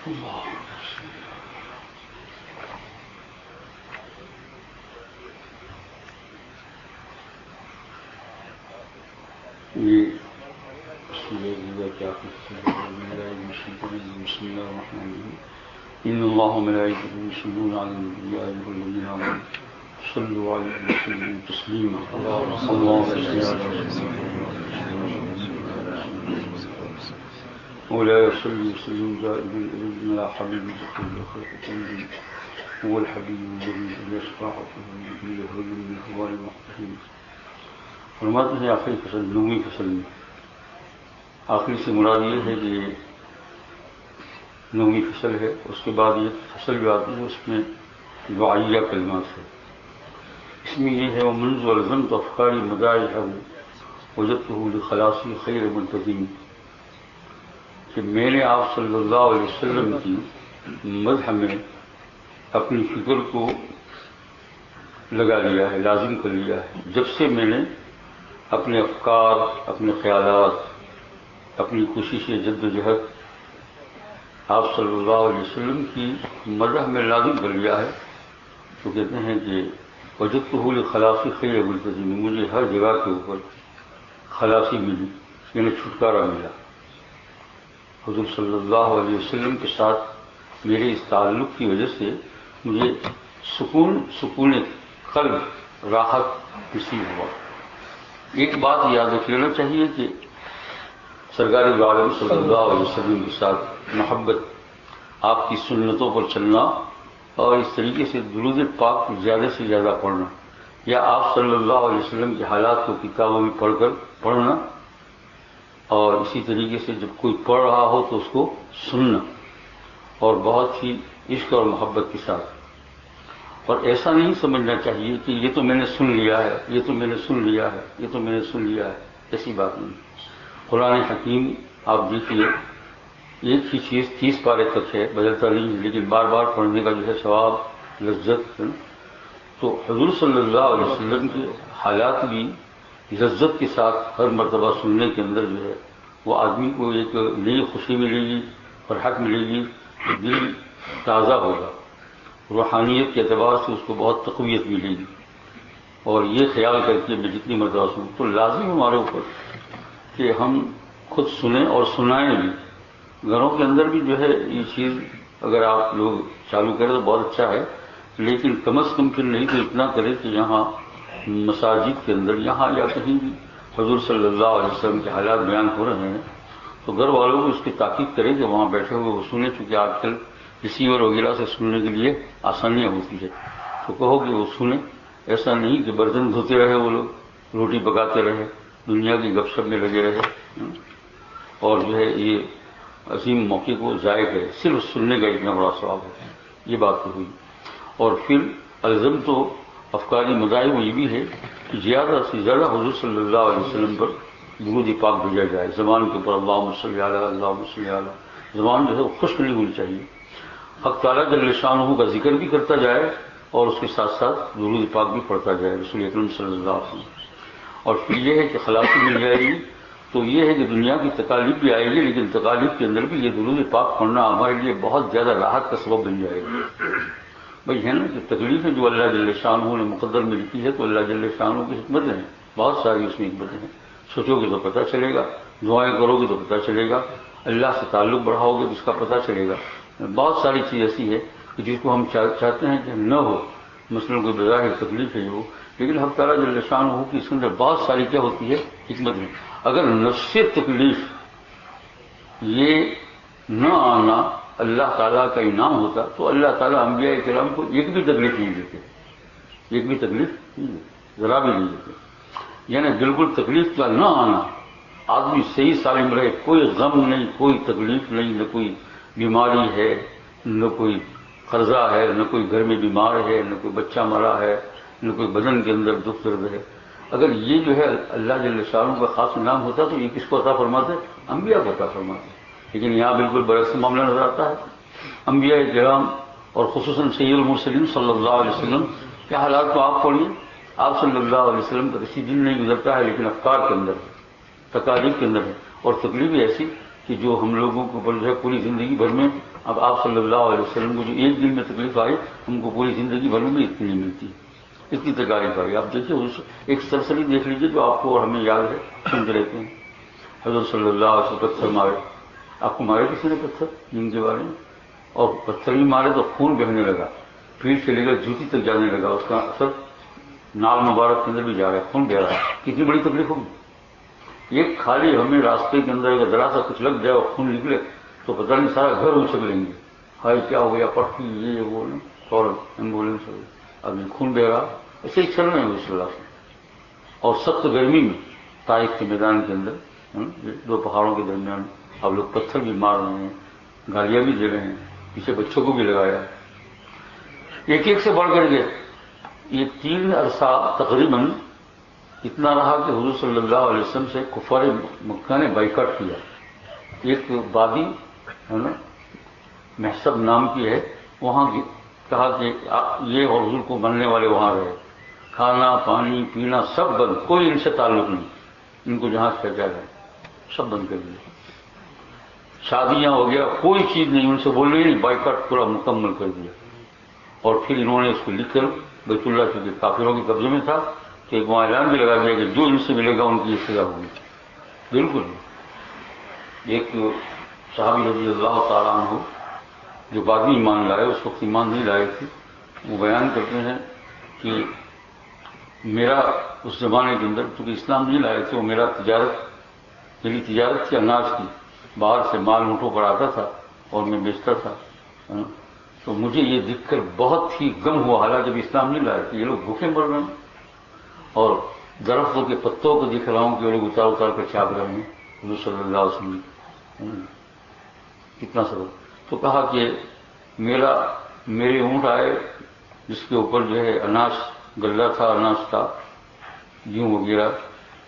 یہ سورہ کیا بسم اللہ الرحمن الرحیم ان اللہ وملائکتہ یصلون علی النبی یا ایھا الذین آمنوا صلوا علیہ وسلموا تسلیما اللهم صل ولا صل وسلم دائما على حبيبك خير خلق الله هو الحبيب الذي يشفع في الهدى من هو المحتمين. فرماتے ہیں آخری فصل نویں فصل میں آخری سے مراد یہ ہے کہ نویں فصل ہے. اس کے بعد یہ فصل جو آتی ہے اس میں دعائیہ کلمات ہے. اس میں یہ ہے ومنذ الزمت افکاری مدائحہ وجدتہ لخلاصی خیر منتظم کہ میں نے آپ صلی اللہ علیہ وسلم کی مدح میں اپنی فکر کو لگا لیا ہے، لازم کر لیا ہے. جب سے میں نے اپنے افکار، اپنے خیالات، اپنی کوشش جد و جہد آپ صلی اللہ علیہ وسلم کی مدح میں لازم کر لیا ہے تو کہتے ہیں کہ وجدتہ لخلاصی خیر منتظم مجھے ہر جگہ کے اوپر خلاصی ملی، یعنی چھٹکارا ملا. حضور صلی اللہ علیہ وسلم کے ساتھ میرے اس تعلق کی وجہ سے مجھے سکون قلب، راحت نصیب ہوا. ایک بات یاد رکھ لینا چاہیے کہ سرکار دو عالم صلی اللہ علیہ وسلم کے ساتھ محبت، آپ کی سنتوں پر چلنا اور اس طریقے سے درود پاک زیادہ سے زیادہ پڑھنا، یا آپ صلی اللہ علیہ وسلم کے حالات کو کتابوں میں پڑھ کر پڑھنا، اور اسی طریقے سے جب کوئی پڑھ رہا ہو تو اس کو سننا، اور بہت ہی عشق اور محبت کے ساتھ. اور ایسا نہیں سمجھنا چاہیے کہ یہ تو میں نے سن لیا ہے، یہ تو میں نے سن لیا ہے، یہ تو میں نے سن لیا ہے. ایسی بات نہیں. قرآن حکیم آپ دیکھیے ایک ہی چیز 30 پارے تک ہے، بدلتا نہیں، لیکن بار بار پڑھنے کا جو ہے ثواب، لذت ہے. تو حضور صلی اللہ علیہ وسلم کے حالات بھی لذت کے ساتھ ہر مرتبہ سننے کے اندر جو ہے وہ آدمی کو ایک نئی خوشی ملے گی، فرحت ملے گی، دل تازہ ہوگا، روحانیت کے اعتبار سے اس کو بہت تقویت ملے گی. اور یہ خیال کر کے میں جتنی مرتبہ سنوں تو لازم ہمارے اوپر کہ ہم خود سنیں اور سنائیں بھی. گھروں کے اندر بھی جو ہے یہ چیز اگر آپ لوگ چالو کریں تو بہت اچھا ہے، لیکن کم از کم پھر نہیں تو اتنا کریں کہ یہاں مساجد کے اندر یہاں یا کہیں بھی حضور صلی اللہ علیہ وسلم کے حالات بیان ہو رہے ہیں تو گھر والوں کو اس کی تاکید کریں کہ وہاں بیٹھے ہوئے وہ سنیں، چونکہ آج کل ریسیور وغیرہ سے سننے کے لیے آسانیاں ہوتی ہے تو کہو کہ وہ سنیں. ایسا نہیں کہ برتن دھوتے رہے وہ لوگ، روٹی پکاتے رہے، دنیا کی گپ شپ میں لگے رہے اور جو ہے یہ عظیم موقع کو ضائع کرے. صرف سننے کا اتنا بڑا ثواب ہے. یہ بات تو ہوئی. اور پھر الزم تو افکاری مذاہب یہ بھی ہے کہ زیادہ سے زیادہ حضور صلی اللہ علیہ وسلم پر درود پاک بھیجا جائے. زبان کے اوپر اللہم صلی علی، اللہم صلی علی، زبان جو ہے وہ خشک نہیں ہونی چاہیے. حق تعالیٰ جل شانہ کا ذکر بھی کرتا جائے اور اس کے ساتھ ساتھ درود پاک بھی پڑھتا جائے رسول اکرم صلی اللہ علیہ وسلم. اور پھر یہ ہے کہ خلاصی مل جائے گی تو یہ ہے کہ دنیا کی تکالیف بھی آئے گی، لیکن تکالیف کے اندر بھی یہ درود پاک پڑھنا ہمارے لیے بہت زیادہ راحت کا سبب بن جائے گا. بھائی ہے نا کہ تکلیفیں جو اللہ جل شانہ نے مقدر میں لکھی ہے تو اللہ جل شانہ کی حکمتیں ہیں، بہت ساری اس میں حکمتیں ہیں. سوچو گے تو پتہ چلے گا، دعائیں کرو گے تو پتہ چلے گا، اللہ سے تعلق بڑھاؤ گے تو اس کا پتہ چلے گا. بہت ساری چیز ایسی ہے کہ جس کو ہم چاہتے ہیں کہ نہ ہو، مثلا کوئی بظاہر تکلیف ہے وہ، لیکن حق تعالیٰ جل شانہ ہو کہ اس کے اندر بہت ساری کیا ہوتی ہے حکمت میں. اگر نفس تکلیف یہ نہ آنا اللہ تعالیٰ کا انعام ہوتا تو اللہ تعالیٰ انبیاء کرام کو ایک بھی تکلیف نہیں دیتے، ایک بھی تکلیف نہیں دیتے، ذرا بھی نہیں دیتے. یعنی بالکل تکلیف کا نہ آنا، آدمی صحیح سالم رہے، کوئی غم نہیں، کوئی تکلیف نہیں، نہ کوئی بیماری ہے، نہ کوئی قرضہ ہے، نہ کوئی گھر میں بیمار ہے، نہ کوئی بچہ مرا ہے، نہ کوئی بدن کے اندر دکھ درد ہے. اگر یہ جو ہے اللہ جل شانہ کا خاص انعام ہوتا تو یہ کس کو عطا فرماتے؟ انبیاء کو عطا فرماتے. لیکن یہاں بالکل برعکس معاملہ نظر آتا ہے. انبیاء کرام اور خصوصاً سید المرسلین صلی اللہ علیہ وسلم کے حالات کو آپ پڑھیے. آپ صلی اللہ علیہ وسلم کا کسی دن نہیں گزرتا ہے لیکن افکار کے اندر ہے، تکالیف کے اندر ہے، اور تکلیف ایسی کہ جو ہم لوگوں کو جو ہے پوری زندگی بھر میں، اب آپ صلی اللہ علیہ وسلم کو جو ایک دن میں تکلیف آئی، ہم کو پوری زندگی بھر میں بھی اتنی نہیں ملتی، اتنی تکلیف آئی. آپ دیکھیے ایک سرسری دیکھ لیجیے جو آپ کو اور ہمیں یاد ہے، سنتے رہتے ہیں. حضرت صلی اللہ علیہ وسلم پتھر مارے، آپ کو مارے کسی نے پتھر جن کے بارے میں، اور پتھر ہی مارے تو خون بہنے لگا، پھر سے لے کر جوتی تک جانے لگا، اس کا اثر نال مبارک کے اندر بھی جا رہا ہے، خون بہ رہا ہے. کتنی بڑی تکلیف ہوگی. ایک خالی ہمیں راستے کے اندر اگر ذرا سا کچھ لگ جائے اور خون نکلے تو پتہ نہیں سارا گھر اچھل لیں گے، ہائی کیا ہو گیا، پٹکی یہ وہ، فوراً ایمبولینس ہو گئی، ابھی خون بہ رہا. ایسے ہی چل رہے ہیں صلی اللہ سے. اور سخت گرمی میں طائف کے میدان کے اندر، دو پہاڑوں کے درمیان اب لوگ پتھر بھی مار رہے ہیں، گالیاں بھی دے رہے ہیں، پیچھے بچوں کو بھی لگایا. ایک ایک سے بڑھ کر کے یہ 3 عرصہ تقریباً اتنا رہا کہ حضور صلی اللہ علیہ وسلم سے کفار مکہ نے بائیکاٹ کیا. ایک وادی ہے نا محسب نام کی ہے، وہاں کہا کہ یہ اور حضور کو ماننے والے وہاں رہے، کھانا پانی پینا سب بند، کوئی ان سے تعلق نہیں، ان کو جہاں سے کیا جائے سب بند کر دیا. شادیاں ہو گیا، کوئی چیز نہیں، ان سے بولنے ہی نہیں، بائیکاٹ پورا مکمل کر دیا. اور پھر انہوں نے اس کو لکھ کر بیت اللہ کے کافروں کے قبضے میں تھا تو ایک وہاں اعلان بھی لگا دیا کہ جو ان سے ملے گا ان کی سزا ہوگی. بالکل. ایک صحابی رضی اللہ تعالیٰ عنہ جو بعد میں ایمان لائے، اس وقت ایمان نہیں لائے تھے، وہ بیان کرتے ہیں کہ میرا اس زمانے کے اندر چونکہ اسلام نہیں لائے تھے، وہ میری تجارت تھی اناج کی، باہر سے مال اونٹوں پر آتا تھا اور میں بیچتا تھا. تو مجھے یہ دیکھ کر بہت ہی غم ہوا، حالانکہ جب اسلام نہیں لائے تھے، یہ لوگ بھوکے مر رہے ہیں، اور درختوں کے پتوں کو دیکھ رہا ہوں کہ وہ لوگ اتار اتار کر چھاپ رہے ہیں. حضور صلی اللہ علیہ وسلم کتنا سبب. تو کہا کہ میرے اونٹ آئے جس کے اوپر جو ہے اناج غلہ تھا، اناج تھا یوں وغیرہ.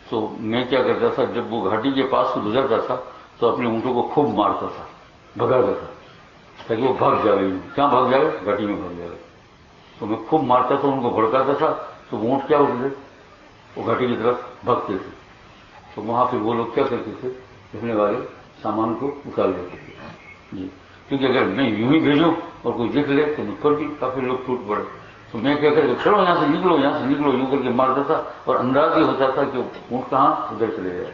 تو میں کیا کرتا تھا، جب وہ گھاٹی کے پاس سے گزرتا تھا تو اپنے اونٹوں کو خوب مارتا تھا، بھگاتا تھا تاکہ وہ بھاگ جائے. کہاں بھاگ جائے؟ گھاٹی میں بھاگ جائے. تو میں خوب مارتا تھا، ان کو بھڑکاتا تھا، تو وہ اونٹ کیا ہوتے تھے، وہ گھاٹی کی طرف بھاگتے تھے. تو وہاں پھر وہ لوگ کیا کرتے تھے، رکھنے والے سامان کو اتار دیتے تھے. جی کیونکہ اگر میں یوں ہی بھیجوں اور کوئی دیکھ لے تو مجھ پر بھی کافی لوگ ٹوٹ پڑے. تو میں کیا کر کے کھڑو یہاں سے نکلو، یہاں سے نکلو، یوں کر کے مارتا تھا، اور انداز یہ ہوتا تھا کہ اونٹ کہاں ادھر چلے جائے.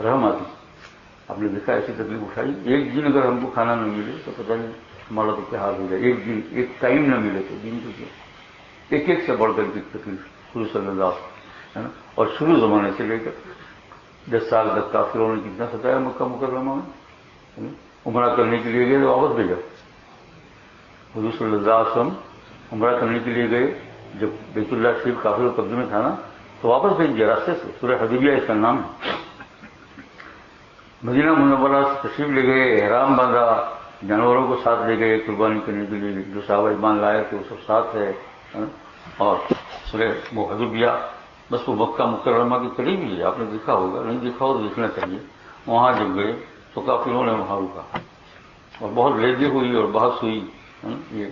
رحم آتی. آپ نے دیکھا ایسی تکلیف اٹھائی. ایک دن اگر ہم کو کھانا نہ ملے تو پتہ نہیں ہمارا تو کیا حال ہو جائے. ایک دن ایک ٹائم نہ ملے تو دن تو کیا. ایک ایک سے بڑھ کر کی تکلیف حضور صلی اللہ علیہ وسلم ہے نا. اور شروع زمانے سے لے کر 10 سال تک کافروں نے کتنا ستایا مکہ مکرمہ میں. عمرہ کرنے کے لیے گئے تو واپس بھیجا. حضور صلی اللہ علیہ وسلم عمرہ کرنے کے لیے گئے، جب بیت اللہ شریف کافروں قبضے میں تھا نا تو واپس بھیج دیا راستے سے. سورہ حدیبیہ اس کا نام ہے. مدینہ منورہ سے تشریف لے گئے، احرام باندھا، جانوروں کو ساتھ لے گئے قربانی کرنے کے لیے، جو صحابہ ایمان لائے تھے وہ سب ساتھ ہے. اور سورہ وہ حدیبیہ بس وہ مکہ مکرمہ کے قریب ہی ہے. آپ نے دیکھا ہوگا، نہیں دیکھا ہو تو دیکھنا چاہیے. وہاں جب گئے تو کافروں نے وہاں رکا اور بہت لیزی ہوئی اور بحث ہوئی یہ.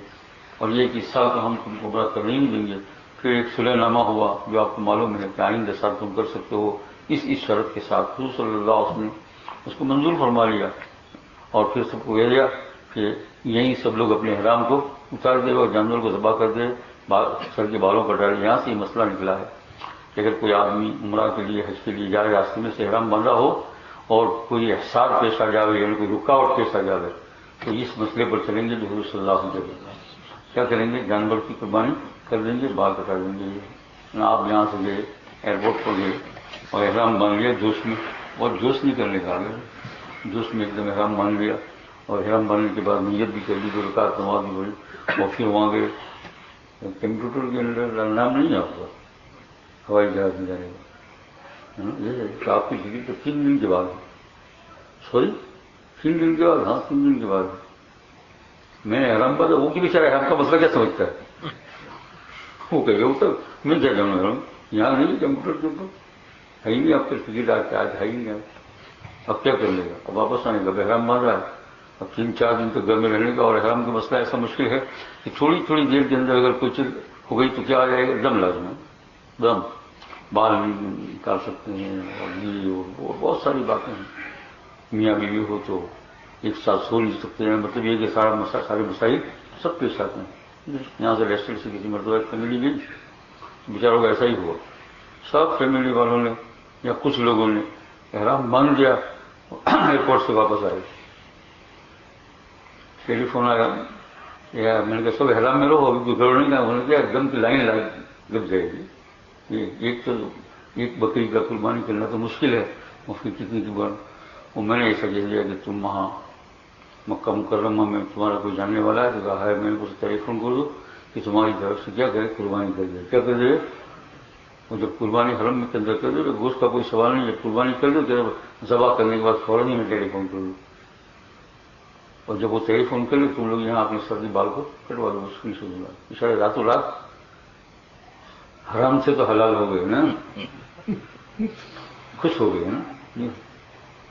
اور یہ کہ اس سال تو ہم تم کو عمرہ کرنے ہی دیں گے. پھر ایک صلح نامہ ہوا جو آپ کو معلوم ہے کہ آئندہ سال تم کر سکتے ہو اس شرط کے ساتھ. حضور صلی اللہ علیہ وسلم نے اس کو منظور فرما لیا اور پھر سب کو کہہ دیا کہ یہیں سب لوگ اپنے احرام کو اتار دے اور جانور کو ذبح کر دے، سر کے بالوں پر ڈالے. یہاں سے یہ مسئلہ نکلا ہے کہ اگر کوئی آدمی عمرہ کے لیے حج کے لیے جائے، راستے میں سے احرام باندھا ہو اور کوئی احسار پیش آ جائے یعنی کوئی رکاوٹ پیش آ جائے تو اس مسئلے پر چلیں گے جو حضور صلی اللہ علیہ وسلم کیا کریں گے، جانور کی قربانی کر دیں گے، بال کٹا دیں گے. آپ یہاں سے گئے ایئرپورٹ پر گئے اور احرام باندھ لیا جوش میں، اور جوش نہیں کرنے کا گئے، جوش میں ایک دم احرام باندھ لیا اور احرام باندھنے کے بعد نیت بھی کر لی، 2 رکعت نماز بھی پڑھی اور پھر وہاں گئے. کمپیوٹر کے اندر نام نہیں ہے آپ کا ہوائی جہاز میں جانے کا، یہ ہے کہ آپ کی ٹکٹ تو 3 دن کے بعد، سوری 3 دن کے بعد، ہاں 3 دن کے بعد. میں نے احرام باندھا، وہ کہ بیچارہ احرام کا مسئلہ کیا سمجھتا ہے، وہ کہے گا وہ تو میں کیا جاؤں احرام، یہاں نہیں کمپیوٹر کے اوپر ہے ہی نہیں آپ کا ٹکٹ، آج ہے ہی نہیں. اب کیا کر لے گا، اب واپس آنے کا. احرام باندھ رہا ہے، اب 3-4 دن تک گھر میں رہنے کا. اور احرام کا مسئلہ ایسا مشکل ہے کہ تھوڑی تھوڑی دیر کے اندر اگر کوئی چیز ہو گئی تو کیا آ جائے گا، دم لازم ہے. دم بال نکال سکتے ہیں اور یہ اور بہت ساری باتیں ہیں. میاں بیوی ہو تو ایک ساتھ سو نہیں سکتے ہیں، مطلب یہ کہ سارے مسائل سب پیش آتے ہیں. یہاں سے ریسٹورینٹ سے کسی مرتبہ فیملی گئی، بیچاروں کا ایسا ہی ہوا، سب فیملی والوں نے یا کچھ لوگوں نے احرام باندھ دیا، ایئرپورٹ سے واپس آئے، ٹیلی فون آیا، یا میں نے کہا سب احرام میں رہو، ابھی کوئی گڑبڑ نہیں. انہوں نے کیا ایک دم کی لائن لگ جائے گی. ایک تو ایک بکری کا قربانی کرنا تو مشکل ہے، مفتی کتنی کی بار. وہ میں نے یہ سجیسٹ دیا کہ تم وہاں مکہ مکرمہ میں تمہارا کوئی جاننے والا ہے، تو کہا ہے، میں نے اسے ٹیلی فون کر دو کہ تمہاری طرف سے کیا کرے، قربانی کر دے. کیا کر دے؟ وہ جب قربانی حرم کے اندر کر دو تو گوشت کا کوئی سوال نہیں، جب قربانی کر دو تو ذبح کرنے کے بعد فوراً ہی میں ٹیلی فون کر دوں، اور جب وہ ٹیلی فون کر لیں تم لوگ یہاں اپنے سردی بال کو کٹوا دو. مشکل سے دوں گا اشارے راتوں رات حرام سے تو حلال ہو گئے نا، خوش ہو گئے نا،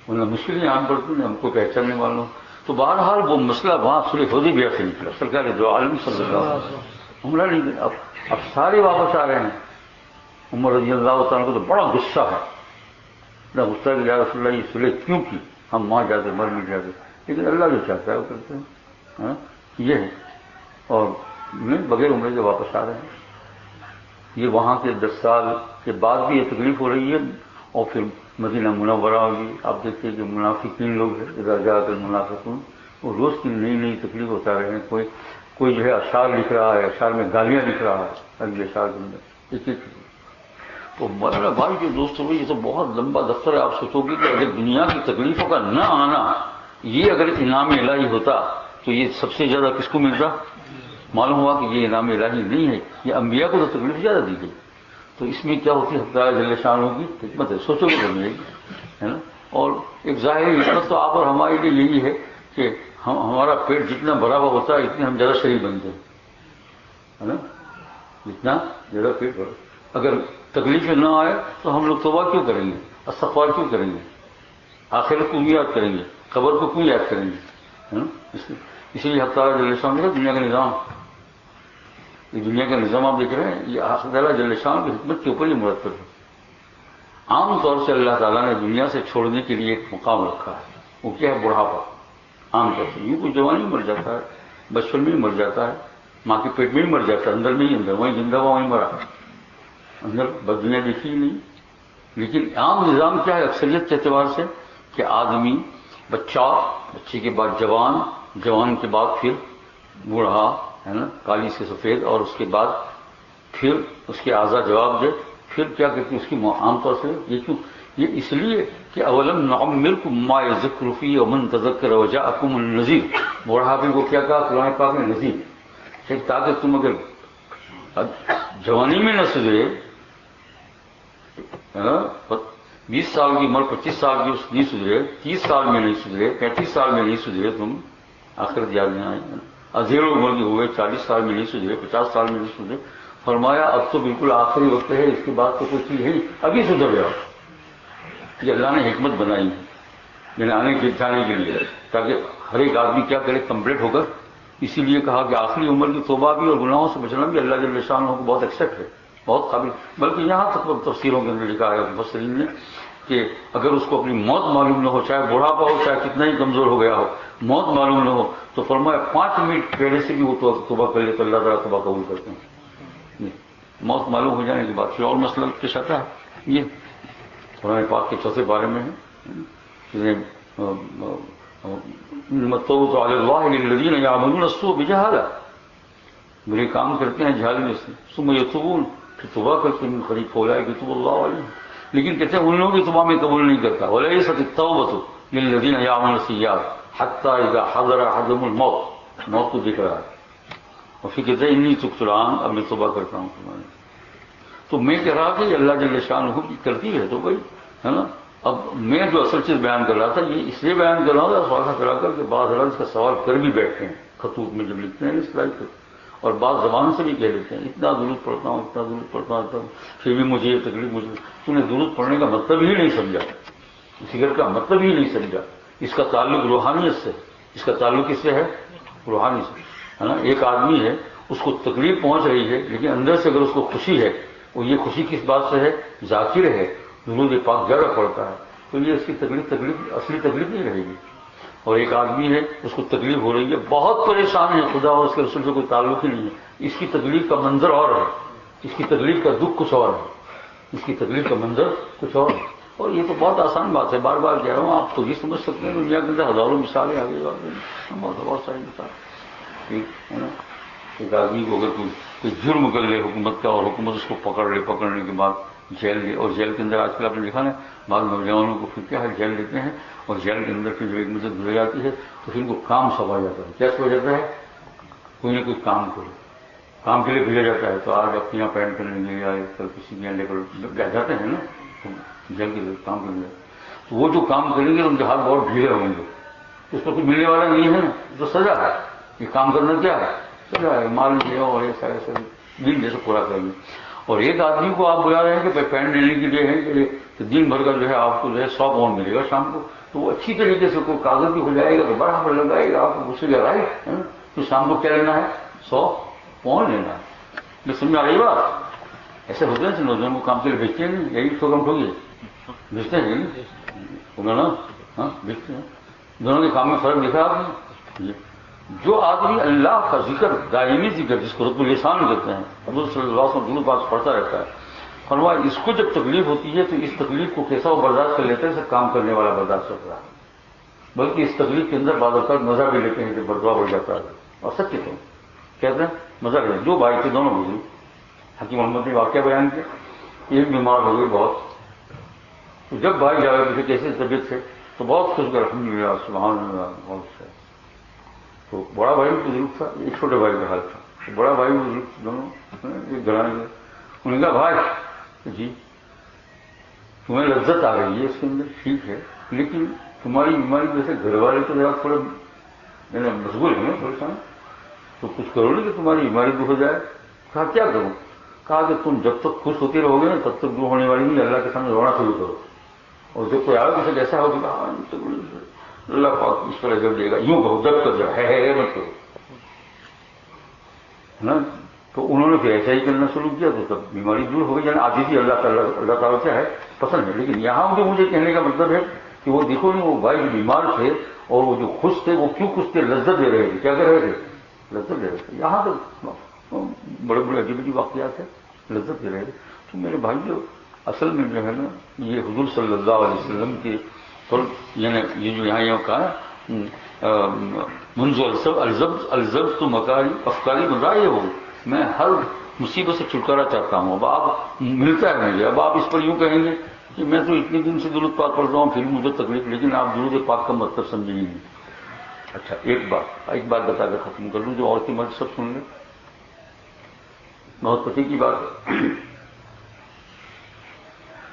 ورنہ مشکلیں عام پڑتی ہیں ہم کو پہچاننے والوں. تو بہرحال وہ مسئلہ وہاں صلح حدیبیہ سے نکلا، سرکار دو عالم صلی اللہ علیہ وسلم حملہ نہیں کیا. اب سارے واپس آ رہے ہیں. عمر رضی اللہ تعالیٰ کو تو بڑا غصہ ہے، اتنا غصہ کہ یا رسول اللہ یہ صلح کیوں کی، ہم وہاں جاتے مر مٹ جاتے، لیکن اللہ جو چاہتا ہے وہ کرتے ہیں. یہ ہے، اور بغیر عمرے کے واپس آ رہے ہیں. یہ وہاں کے 10 سال کے بعد بھی یہ تکلیف ہو رہی ہے، اور پھر مدینہ منورہ ہوگی. آپ دیکھتے ہیں کہ منافقین لوگ ہیں، اذا جاءک المنافقون، وہ روز کی نئی نئی تکلیف ہوتا رہے ہیں. کوئی جو ہے اشعار لکھ رہا ہے، اشعار میں گالیاں لکھ رہا ہے، اگلے اشعار کے اندر ایک ایک. تو مولانا بھائی جو دوستوں، یہ تو بہت لمبا دفتر ہے. آپ سوچو گے کہ اگر دنیا کی تکلیفوں کا نہ آنا یہ اگر انعام الہی ہوتا تو یہ سب سے زیادہ کس کو ملتا؟ معلوم ہوا کہ یہ انعام الہی نہیں ہے، یہ انبیاء کو تو تکلیف زیادہ دی گئی. تو اس میں کیا ہوتی ہے حق جل شانہ کی حکمت ہے، سوچو گے بنیے گی، ہے نا. اور ایک ظاہری حکمت تو آپ اور ہمارے لیے یہی ہے کہ ہمارا پیٹ جتنا بڑا ہوا ہوتا ہے اتنے ہم زیادہ شریف بنتے ہیں، ہے نا. جتنا زیادہ پیٹ بڑا، اگر تکلیفیں نہ آئے تو ہم لوگ توبہ کیوں کریں گے، استغفار کیوں کریں گے، آخرت کو یاد کریں گے، قبر کو کیوں یاد کریں گے، ہے نا. اسی لیے حق تعالیٰ جل شانہ ہے دنیا کا نظام، یہ دنیا کا نظام آپ دیکھ رہے ہیں، یہ حق تعالیٰ جل شانہ کی حکمت کے اوپر ہی مرتب ہے. عام طور سے اللہ تعالیٰ نے دنیا سے چھوڑنے کے لیے ایک مقام رکھا ہے، وہ کیا ہے؟ بڑھاپا. عام طور سے یوں کوئی جوانی مر جاتا ہے، بچپن میں ہی مر جاتا ہے، ماں کے پیٹ میں ہی مر جاتا ہے، اندر میں ہی اندر، وہیں زندہ ہوا وہیں مرا، اندر بد دنیا دیکھی ہی نہیں. لیکن عام نظام کیا ہے اکثریت کے اعتبار سے کہ آدمی بچہ کے بعد جوان، جوان کے بعد پھر بوڑھا، ہے نا، کالی سے سفید، اور اس کے بعد پھر اس کے اعضاء جواب دے، پھر کیا کہتے ہیں اس کی عام طور سے یہ کیوں؟ یہ اس لیے کہ اولم نعمرکم ما یذکر فیہ ومن تذکر وجاءکم النذیر. بوڑھاپے کو کیا کہا قرآن پاک نے؟ نذیر. تاکہ تم اگر جوانی میں نہ سدھرے، 20 سال کی عمر 25 سال کی نہیں سدھرے، 30 سال میں نہیں سدھرے، 35 سال میں نہیں سدھرے، تم آخرت یاد نہیں آئے. ازیرو عمر کے ہوئے 40 سال میں نہیں سدھرے، 50 سال میں نہیں سدھرے. فرمایا اب تو بالکل آخری وقت ہے، اس کے بعد تو کوئی چیز ہے نہیں، ابھی سدھر جاؤ. یہ اللہ نے حکمت بنائی ہے یعنی آنے کے جانے کے لیے، تاکہ ہر ایک آدمی کیا کرے؟ کمپلیٹ ہو کر. اسی لیے کہا کہ آخری عمر کی توبہ بھی اور گناہوں سے بچنا بھی اللہ جل شانہ کو بہت ایکسیپٹ ہے، بہت قابل. بلکہ یہاں تک تفسیروں کے اندر لکھا ہے مفسرین نے کہ اگر اس کو اپنی موت معلوم نہ ہو، چاہے بڑھاپا ہو، چاہے کتنا ہی کمزور ہو گیا ہو، موت معلوم نہ ہو، تو فرمایا 5 منٹ پہلے سے بھی وہ توبہ کر لے تو اللہ تعالیٰ توبہ قبول کرتے ہیں. موت معلوم ہو جانے کے بعد پھر اور مسئلہ پیش آتا ہے. یہ قرآن پاک کے 4 پارے میں ہے. التوبۃ علی اللہ للذین یعملون السوء بجہالہ، برے کام کرتے ہیں جہالت سے، ثم یتوبون، پھر توبہ کرتے ہیں، قریب فاولئک یتوب اللہ علیہم. لیکن کہتے ہیں ان لوگوں کی توبہ میں قبول نہیں کرتا. ولیست التوبۃ للذین یعملون السیئات حتی اذا حضر احدهم الموت، موت کو دیکھ رہا ہے اور پھر کہتے ہیں انی تبت الآن، اب میں توبہ کرتا ہوں تمہارے. تو میں کہہ رہا کہ اللہ جل شانہ کی کرتی ہے تو بھائی، ہے نا. اب میں جو اصل چیز بیان کر رہا تھا یہ اس لیے بیان کر رہا تھا سوال کرا کر کہ بعض حضرات اس کا سوال کر بھی بیٹھتے ہیں خطوط میں جب لکھتے ہیں اس لائف پہ، اور بعض زبان سے بھی کہہ لیتے ہیں اتنا درود پڑھتا ہوں، اتنا درود پڑھتا ہوں، پھر بھی مجھے یہ تکلیف. مجھے تو نے درود پڑھنے کا مطلب ہی نہیں سمجھا، ذکر کا مطلب ہی نہیں سمجھا. اس کا تعلق روحانیت سے، اس کا تعلق کس سے ہے؟ روحانی سے، ہے نا. ایک آدمی ہے اس کو تکلیف پہنچ رہی ہے لیکن اندر سے اگر اس کو خوشی ہے، وہ یہ خوشی کس بات سے ہے؟ ذاکر ہے، درود پاک زیادہ پڑتا ہے، تو تو یہ اس کی تکلیف اصلی تکلیف نہیں رہے گی. اور ایک آدمی ہے اس کو تکلیف ہو رہی ہے، بہت پریشان ہے، خدا اور اس کے رسول سے کوئی تعلق ہی نہیں ہے، اس کی تکلیف کا منظر اور ہے، اس کی تکلیف کا دکھ کچھ اور ہے، اس کی تکلیف کا منظر کچھ اور ہے. اور یہ تو بہت آسان بات ہے، بار بار کہہ رہا ہوں، آپ تو یہ سمجھ سکتے ہیں. دنیا کے اندر ہزاروں مثالیں آگے بہت ساری مثال ہے نا. ایک آدمی کو اگر کوئی جرم کر لے حکومت کا، اور حکومت اس کو پکڑ لے، پکڑنے کے بعد جیل لے، اور جیل کے اندر آج کل آپ نے دیکھا نا بعض نوجوانوں کو پھر کیا ہے جیل لیتے ہیں، اور جیل کے اندر پھر جو ایک مدت گزر جاتی ہے تو پھر ان کو کام سونپا جاتا ہے. کیا سمجھ جاتا ہے؟ کوئی نہ کوئی کام کرو، کام کے لیے بھیجا جاتا ہے. تو آج اپنے یہاں پینٹ کرنے کے لیے آئے، کل کسی کے یہاں لے کر جاتے ہیں نا جیل کے لیے کام کرنے. تو وہ جو کام کریں گے ان کے ہاتھ بہت ڈھیلے ہوں گے، اس کو کچھ ملنے والا نہیں ہے نا، تو سزا ہے. یہ کام کرنا کیا ہے؟ سزا ہے. مال دیا اور ایسا ایسا دن جیسے پورا کریں گے. اور ایک آدمی کو آپ بلا رہے ہیں کہ پینٹ لینے کے لیے ہے کہ دن بھر کا جو ہے آپ کو جو ہے 100 پاؤنڈ ملے گا شام کو، تو وہ اچھی طریقے سے کوئی کاغذ بھی ہو جائے گا تو برابر لگائے گا آپ کو غصے کا رائٹ. تو شام کو کیا لینا ہے؟ 100 پاؤنڈ لینا ہے. میں سمجھ آ رہی بات؟ ایسے ہوتے ہیں نوجوان کو کام کے لیے بھیجتے ہیں نہیں، یہی ٹھوکم ٹھوکیے بھیجتے ہیں نا. ہاں بھیجتے ہیں. دونوں کے کام میں فرق دکھا آپ نے؟ جو آدمی اللہ کا ذکر، دائمی ذکر جس کو رب اللسان کہتے ہیں، حضور صلی اللہ علیہ وسلم پاک پڑھتا رہتا ہے، فرمایا اس کو جب تکلیف ہوتی ہے تو اس تکلیف کو کیسا وہ برداشت کر لیتا ہے جیسے کام کرنے والا برداشت کرتا ہے. بلکہ اس تکلیف کے اندر بعض اوقات مزہ بھی لیتے ہیں کہ بدوا بڑھ جاتا ہے. اور سچ کہتے ہیں مزہ لے. جو بھائی تھے دونوں بزرگ، حکیم محمد نے واقعہ بیان کیا. ایک بیمار ہو گئے بہت، تو جب بھائی جا رہے تھے کیسے طبیعت سے تو بہت خوش گئے، الحمدللہ سبحان اللہ بہت سے. تو بڑا بھائی بھی بزرگ تھا، ایک چھوٹے بھائی کا حال تھا. تو بڑا بھائی بھی بزرگ دونوں ایک گھرانے میں. انہوں نے کہا بھائی جی تمہیں لذت آ رہی ہے اس کے اندر، ٹھیک ہے، لیکن تمہاری بیماری جیسے گھر والے تو ذرا تھوڑے مشغول ہیں پریشان، تو کچھ کرو نہیں کہ تمہاری بیماری دور ہو جائے. کہا کیا کروں؟ کہا کہ تم جب تک خوش ہوتے رہو گے نا تب تک دور ہونے والی نہیں، اللہ کے سامنے رونا شروع کرو. اور جب کوئی آئے کسی ایسا ہو کہ اللہ پاک اس طرح جب دے گا، یوں کہو جب کر جاؤ ہے مت کرو نا. تو انہوں نے پھر ایسا ہی کرنا شروع کیا تو تب بیماری دور ہو گئی. یعنی آتی تھی اللہ تعالیٰ سے ہے پسند ہے. لیکن یہاں مجھے کہنے کا مطلب ہے کہ وہ دیکھو نہیں، وہ بھائی جو بیمار تھے اور وہ جو خوش تھے وہ کیوں خوش تھے؟ لذت دے رہے تھے. کیا کر رہے تھے؟ لذت دے رہے تھے. یہاں تو بڑے بڑے عجیب عجیب واقعات ہیں، لذت دے رہے تھے. تو میرے بھائی جو اصل میں جو ہے نا یہ حضور صلی اللہ علیہ وسلم کے یعنی یہ جو یہاں کہا منذ الزبت تو مکاری افکاری مزاح ہو، میں ہر مصیبت سے چھٹکارا چاہتا ہوں. اب آپ ملتا ہے مجھے، اب آپ اس پر یوں کہیں گے کہ میں تو اتنے دن سے درود پاک پڑھ رہا ہوں پھر مجھے تکلیف، لیکن آپ درود پاک کا مطلب سمجھیں گے نہیں. اچھا ایک بات بتا کر ختم کر لوں جو اور کی مرض سب سن لیں. بہت پتی کی بات ہے.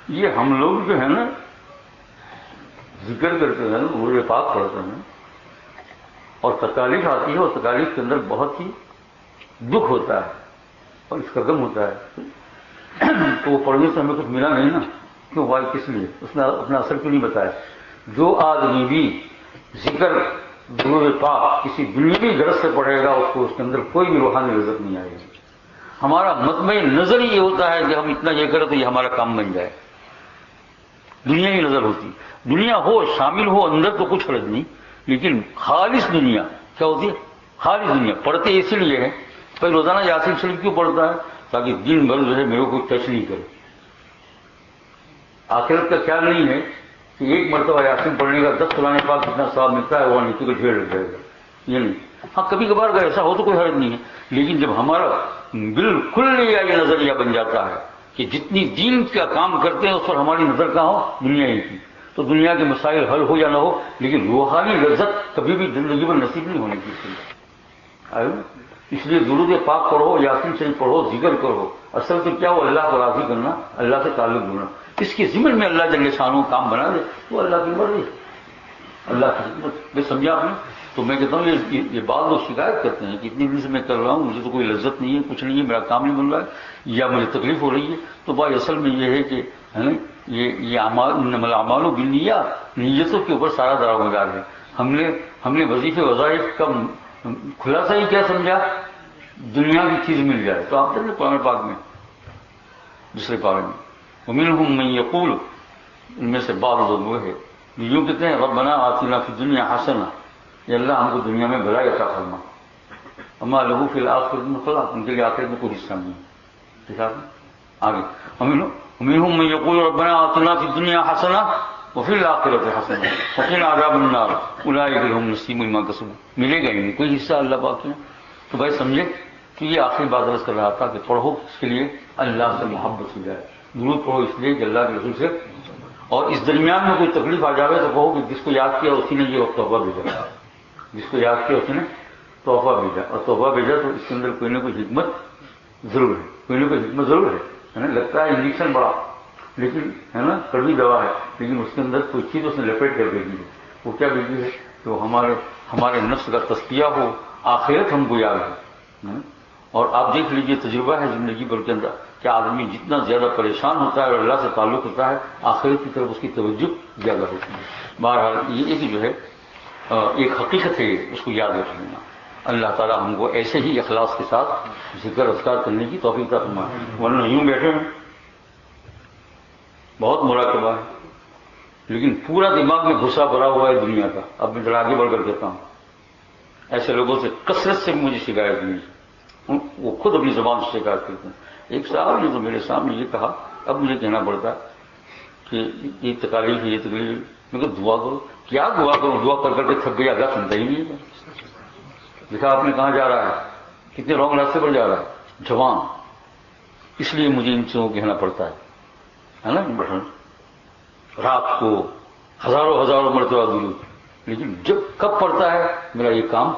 یہ ہم لوگ جو ہے نا ذکر کرتے ہیں، درود پاک پڑھتے ہیں اور تکالیف آتی ہے، اور تکالیف کے اندر بہت ہی دکھ ہوتا ہے اور اس کا غم ہوتا ہے، تو وہ پڑھنے سے ہمیں کچھ ملا نہیں نا. کیوں بھائی؟ کس لیے؟ اس نے اپنا اثر کیوں نہیں بتایا؟ جو آدمی بھی ذکر درود پاک کسی دنیاوی غرض سے پڑھے گا اس کو اس کے اندر کوئی بھی روحانی لذت نہیں آئے گی. ہمارا مطمع نظر ہی یہ ہوتا ہے کہ ہم اتنا یہ کریں تو یہ ہمارا کام بن جائے. دنیا ہی نظر ہوتی، دنیا ہو شامل ہو اندر تو کچھ حرج نہیں، لیکن خالص دنیا کیا ہوتی ہے؟ خالص دنیا. پڑھتے اسی لیے ہے بھائی روزانہ یاسین شریف کیوں پڑھتا ہے؟ تاکہ دن بھر جو ہے میرے کو ٹچ نہیں کرے. آخرت کا خیال نہیں ہے کہ ایک مرتبہ یاسین پڑھنے کا 10 قرآن پاک جتنا ثواب ملتا ہے وہ نیچے کو ڈھیر لگ جائے گا. یہ نہیں. ہاں کبھی کبھار اگر ایسا ہو تو کوئی حرج نہیں ہے، لیکن جب ہمارا بالکل یہ نظریہ بن جاتا ہے کہ جتنی دین کا کام کرتے ہیں اس پر ہماری نظر کہاں ہو؟ دنیا ہی کی، تو دنیا کے مسائل حل ہو یا نہ ہو لیکن روحانی لذت کبھی بھی زندگی میں نصیب نہیں ہونے کی. اس لیے درود پاک پڑھو، یاسین شریف پڑھو، ذکر کرو. اصل تو کیا ہو؟ اللہ کو راضی کرنا، اللہ سے تعلق جڑنا. اس کے ضمن میں اللہ جل شانہ کام بنا دے تو اللہ کی مرضی، اللہ کی حکمت. میں سمجھا آپ نے؟ تو میں کہتا ہوں یہ بعض لوگ شکایت کرتے ہیں کہ اتنی دن سے میں کر رہا ہوں، مجھے تو کوئی لذت نہیں ہے، کچھ نہیں ہے، میرا کام نہیں بن رہا ہے یا مجھے تکلیف ہو رہی ہے. تو بھائی اصل میں یہ ہے کہ یہ انما الاعمال بالنیات، نیتوں کے اوپر سارا دار و مدار ہے. ہم نے وظیفے وظائف کا خلاصہ ہی کیا سمجھا؟ دنیا کی چیز مل جائے. تو آپ دیکھیں قرآن پاک میں دوسرے پارے میں وَمِنْهُمْ مَنْ يَقُولُ ان میں سے بعض لوگ وہ ہے یوں کہتے ہیں ربنا آتنا فی الدنیا حسنہ، یہ اللہ ہم کو دنیا میں بھلائی عطا فرما، اما لہو فی الآخرۃ من خلاق، ان کے لیے آخرت میں کوئی حصہ نہیں ہے. ٹھیک ہے آگے ومنهم من یقول ربنا آتنا فی الدنیا حسنہ وفی الآخرۃ حسنہ وقنا عذاب النار اولئک لهم نصیب مما کسبوا، ملے گا ہی نہیں کوئی حصہ اللہ پاک نے. تو بھائی سمجھے تو یہ آخری بات عرض کر رہا تھا کہ پڑھو اس کے لیے اللہ سے محبت ہو جائے، درود پڑھو اس لیے کہ اللہ کے رسول سے، اور اس درمیان میں کوئی تکلیف آ جاوے تو کہو کہ جس کو یاد کیا اسی نے یہ تحفہ بھیجا، جس کو یاد کیا اسی نے تحفہ بھیجا، اور تحفہ بھیجا تو اس کے اندر کوئی نہ کوئی حکمت ضرور ہے، کوئی نہ کوئی حکمت ضرور ہے نا. لگتا ہے انجیکشن بڑا لیکن ہے نا کڑوی دوا ہے، لیکن اس کے اندر کوئی چیز اس نے لپیٹ کر بھیجی ہے. وہ کیا بھیجی ہے کہ وہ ہمارے نفس کا تزکیہ ہو، آخرت ہم کو یاد ہے. اور آپ دیکھ لیجئے تجربہ ہے زندگی بھر کے اندر کہ آدمی جتنا زیادہ پریشان ہوتا ہے اور اللہ سے تعلق ہوتا ہے آخرت کی طرف اس کی توجہ زیادہ ہوتی ہے. بہرحال یہ ایک جو ہے ایک حقیقت ہے، اس کو یاد رکھ لینا. اللہ تعالیٰ ہم کو ایسے ہی اخلاص کے ساتھ ذکر اذکار کرنے کی توفیق عطا فرمائے، ورنہ یوں بیٹھے ہیں بہت مراقبہ ہے لیکن پورا دماغ میں گھسا بھرا ہوا ہے دنیا کا. اب میں ذرا آگے بڑھ کر کہتا ہوں، ایسے لوگوں سے کثرت سے مجھے شکایت ہوئی، وہ خود اپنی زبان سے شکایت کرتے ہیں. ایک صاحب نے تو میرے سامنے یہ کہا، اب مجھے کہنا پڑتا ہے کہ یہ تکالیف ہے، یہ تکلیف. میں کہ دعا کرو. کیا دعا کروں؟ دعا کر کر کے تھک گیا، اللہ سنتا ہی نہیں ہے. دیکھا آپ نے کہاں جا رہا ہے، کتنے رانگ راستے پر جا رہا ہے جوان. اس لیے مجھے ان چیزوں کو کہنا پڑتا ہے نا. رات کو ہزاروں مرتبہ درود، لیکن جب کب پڑتا ہے میرا یہ کام،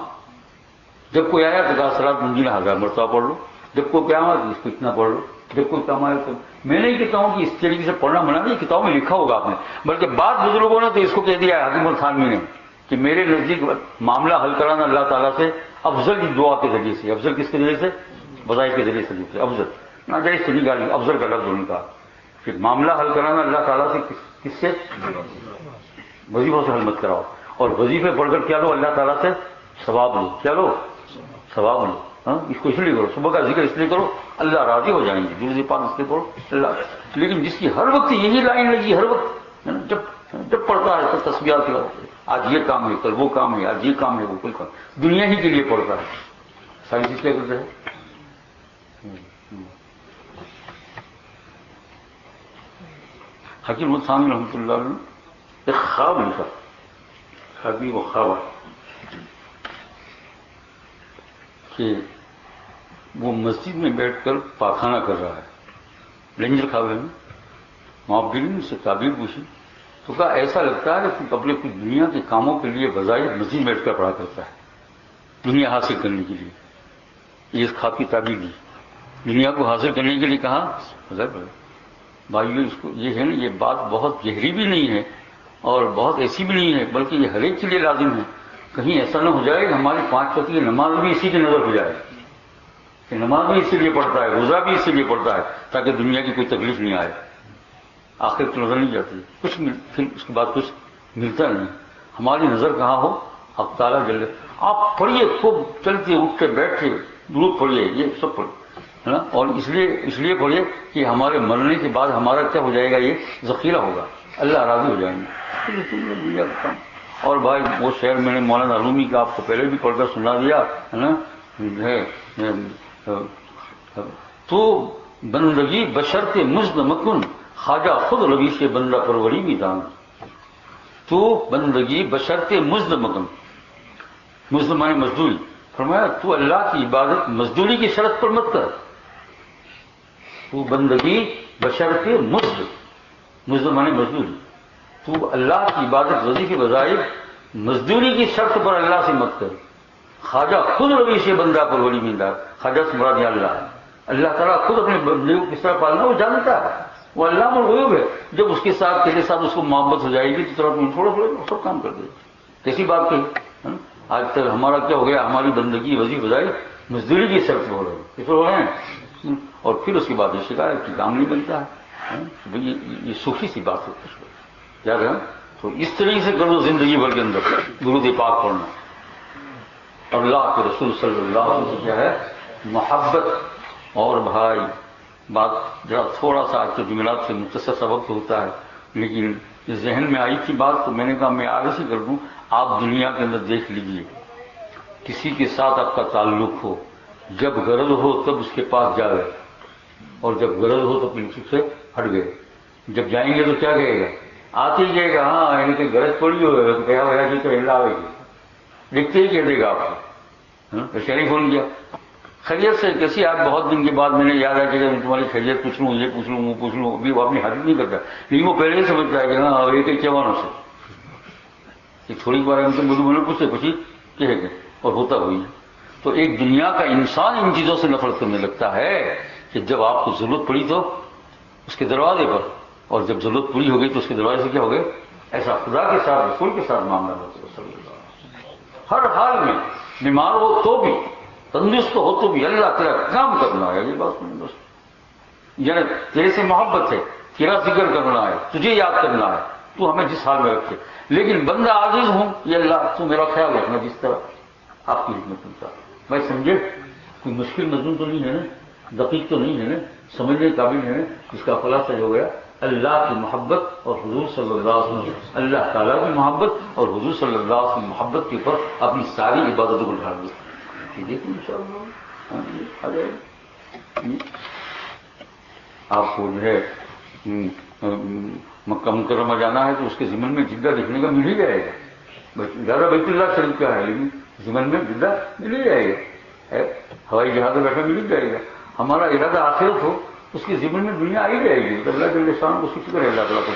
جب کوئی آیا تو کہا صلاۃ منزلہ 1000 مرتبہ پڑھ لو، جب کوئی کیا آیا تو اس کو اتنا پڑھ لو، جب کوئی کام آیا تو میں نہیں کہتا ہوں کہ اس طریقے سے پڑھنا منع نہیں، کتابوں میں لکھا ہوگا آپ نے، بلکہ بعض بزرگوں نے تو اس کو کہہ دیا ہے حکیم الخانوی نے کہ میرے نزدیک معاملہ حل کرانا اللہ تعالیٰ سے افضل کی دعا کے ذریعے سے. افضل کس کے ذریعے سے؟ وظائف کے ذریعے سے. افضل نہ جائے اس طریقہ نہیں، افضل کا لفظ ان کا کہ معاملہ حل کرانا اللہ تعالیٰ سے کس سے؟ وظیفوں سے حل مت کراؤ، اور وظیفے پڑھ کر کیا لو؟ اللہ تعالیٰ سے ثواب لو. کیا لو؟ ثواب لو. ہاں اس کو اس لیے کرو، صبح کا ذکر اس لیے کرو اللہ راضی ہو جائیں گے، درود پاک اس لیے کرو اللہ. لیکن جس کی ہر وقت یہی لائن لگی، ہر وقت جب پڑھتا ہے تو تسبیحات کیا، آج یہ کام ہے، کل وہ کام ہے، آج یہ کام ہے، وہ کل کام، دنیا ہی کے لیے پڑھتا ہے. سائنس اس لیے کرتے ہیں. حکیم الثانی رحمۃ اللہ علیہ نے ایک خواب لکھا، حبیب و خواب کہ وہ مسجد میں بیٹھ کر پاخانہ کر رہا ہے، لنجر خواب ہے. معبرین سے تعبیر پوچھی تو کہا ایسا لگتا ہے کہ اپنے کچھ دنیا کے کاموں کے لیے بظاہر مسجد میں بیٹھ کر پڑھا کرتا ہے، دنیا حاصل کرنے کے لیے. یہ خواب کی تعبیر دی، دنیا کو حاصل کرنے کے لیے کہا. بھائیو اس کو یہ ہے نا، یہ بات بہت گہری بھی نہیں ہے اور بہت ایسی بھی نہیں ہے، بلکہ یہ ہر ایک کے لیے لازم ہے. کہیں ایسا نہ ہو جائے کہ ہماری 5 وقت کی نماز بھی اسی کی نظر ہو جائے کہ نماز بھی اسی لیے پڑھتا ہے، روزہ بھی اسی لیے پڑھتا ہے تاکہ دنیا کی کوئی تکلیف نہیں آئے. آخر تو نظر نہیں جاتی، پھر اس کے بعد کچھ ملتا نہیں. ہماری نظر کہاں ہو؟ اب تعالیٰ جل. آپ پڑھیے خوب، چلتے اٹھتے بیٹھے درود پڑھیے، یہ سب پڑھیے ہے نا. اور اس لیے پڑھیے کہ ہمارے مرنے کے بعد ہمارا کیا ہو جائے گا، یہ ذخیرہ ہوگا، اللہ راضی ہو جائیں گے. دنیا کا کام. اور بھائی وہ شعر میں نے مولانا رومی کا آپ کو پہلے بھی پڑھ کر سنا دیا ہے نا. تو بندگی بشرط مزد مکن، خواجہ خود روی سے بندہ پروری بھی دان. تو بندگی بشرط مزد مکن، مزد مانے مزدوری. فرمایا تو اللہ کی عبادت مزدوری کی شرط پر مت کر. تو بندگی بشرط مزد، مزد مانے مزدوری. تو اللہ کی عبادت وظیفے وظائف مزدوری کی شرط پر اللہ سے مت کر. خواجہ خود روی سے بندہ پروری بھی دان. خواجہ سے مراد اللہ ہے. اللہ تعالیٰ خود اپنے بندے کو کس طرح پالنا وہ جانتا ہے، وہ علام الغیوب ہے. جب اس کے ساتھ تیرے ساتھ اس کو محبت ہو جائے گی تو تھوڑا سب کام کر دے. کیسی بات کہی. آج تک ہمارا کیا ہو گیا، ہماری بندگی وظیفہ وظائف مزدوری کی شرط ہو رہے ہیں، کس ہو رہے ہیں. اور پھر اس کے بعد یہ شکایت کی کام نہیں بنتا ہے. یہ سوکھی سی بات ہے یاد ہے. تو اس طریقے سے کرو زندگی بھر کے اندر درود پاک پڑھنا. اور اللہ کے رسول صلی اللہ علیہ وسلم کیا ہے محبت. اور بھائی بات ذرا تھوڑا سا آج کے جمعرات سے مختصر سا وقت ہوتا ہے لیکن ذہن میں آئی تھی بات تو میں نے کہا میں آگے سے کر دوں. آپ دنیا کے اندر دیکھ لیجئے، کسی کے ساتھ آپ کا تعلق ہو، جب غرض ہو تب اس کے پاس جا گئے، اور جب غرض ہو تو پیچھے سے ہٹ گئے. جب جائیں گے تو کیا کہے گا؟ آتے ہی کہے گا ہاں یعنی کہ غرض پڑی ہو کیا ہوا جی تو ہلا آئے گی، دیکھتے ہی کہہ دے گا آپ کو ٹیلی فون کیا خیریت سے کیسی. آپ بہت دن کے بعد میں نے یاد آیا کہ میں تمہاری خیریت پوچھ لوں، یہ پوچھ لوں وہ پوچھ لوں. ابھی وہ اپنی حرکت نہیں کرتا، لیکن وہ پہلے ہی سمجھتا ہے کہ ہاں یہ کئی چوانوں سے کہ تھوڑی بار ہم سے بدو پوچھتے کچھ ہی کہے گے اور ہوتا ہوئی. تو ایک دنیا کا انسان ان چیزوں سے نفرت کرنے لگتا ہے کہ جب آپ کو ضرورت پڑی تو اس کے دروازے پر، اور جب ضرورت پوری ہو گئی تو اس کے دروازے سے کیا ہو گئے. ایسا خدا کے ساتھ رسول کے ساتھ معاملہ ہوتا ہے صلی اللہ علیہ وسلم. ہر حال میں بیمار ہو تو بھی، تندرست ہو تو بھی اللہ تیرا کام کرنا ہے. یہ بات نہیں، بس یعنی تیرے سے محبت ہے، تیرا ذکر کرنا ہے، تجھے یاد کرنا ہے، تو ہمیں جس حال میں رکھے. لیکن بندہ عاجز ہوں، یہ اللہ تو میرا خیال رکھنا جس طرح آپ کی حکمت انتا. میں سمجھے کوئی مشکل مضمون تو نہیں ہے نا، دقیق تو نہیں ہے نا، سمجھنے قابل ہے نا. اس کا خلاصہ ہو گیا اللہ کی محبت اور حضور صلی اللہ علیہ وسلم، اللہ تعالیٰ کی محبت اور حضور صلی اللہ علیہ وسلم محبت کے اوپر اپنی ساری عبادتوں کو ڈال دی. دیکھیں انشاءاللہ آ جائے گا. آپ کو جو ہے مکہ مکرمہ جانا ہے تو اس کے ضمن میں جدہ دیکھنے کا مل ہی جائے گا. زیادہ بیت اللہ شریف کا ہے لیکن ضمن میں جدہ مل ہی جائے گا. ہوائی جہاز میں بیٹھا مل ہی جائے گا. ہمارا ارادہ آخرت ہو اس کے ضمن میں دنیا آ ہی جائے گی. اللہ جل شان کو شکر ہے اللہ تعالیٰ کو.